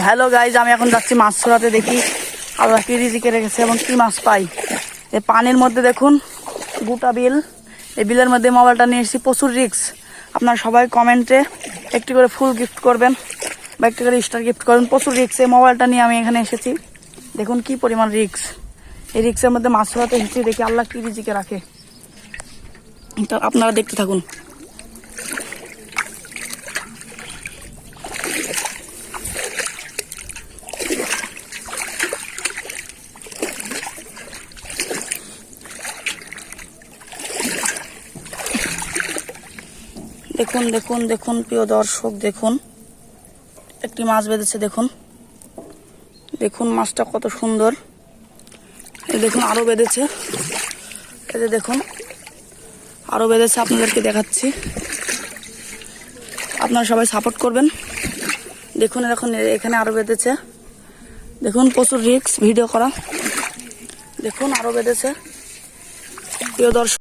Hello guys, আমি এখন যাচ্ছি মাছ ধরাতে। দেখি আল্লাহ কি রিজিকে রেখেছে এবং কি মাছ পাই। এই পানির মধ্যে দেখুন গোটা বিল, এই বিলের মধ্যে মোবাইলটা নিয়ে এসেছি। প্রচুর রিস্ক। আপনারা সবাই কমেন্টে একটি করে ফুল গিফট করবেন বা একটি করে স্টার গিফট করবেন। প্রচুর রিস্ক। এই মোবাইলটা নিয়ে আমি এখানে এসেছি। দেখুন কি পরিমাণ রিস্ক। এই রিস্কের মধ্যে মাছ ধরাতে এসেছি। দেখি আল্লাহ কি রিজিকে রাখে। আপনারা দেখতে থাকুন। দেখুন দেখুন দেখুন প্রিয় দর্শক, দেখুন একটি মাছ বেঁধেছে। দেখুন দেখুন মাছটা কত সুন্দর। এই দেখুন আরো বেঁধেছে। এই যে দেখুন আরো বেঁধেছে, আপনাদেরকে দেখাচ্ছি। আপনারা সবাই সাপোর্ট করবেন। দেখুন এখন এখানে আরো বেঁধেছে। দেখুন প্রচুর রিস্ক ভিডিও করা। দেখুন আরো বেঁধেছে প্রিয় দর্শক।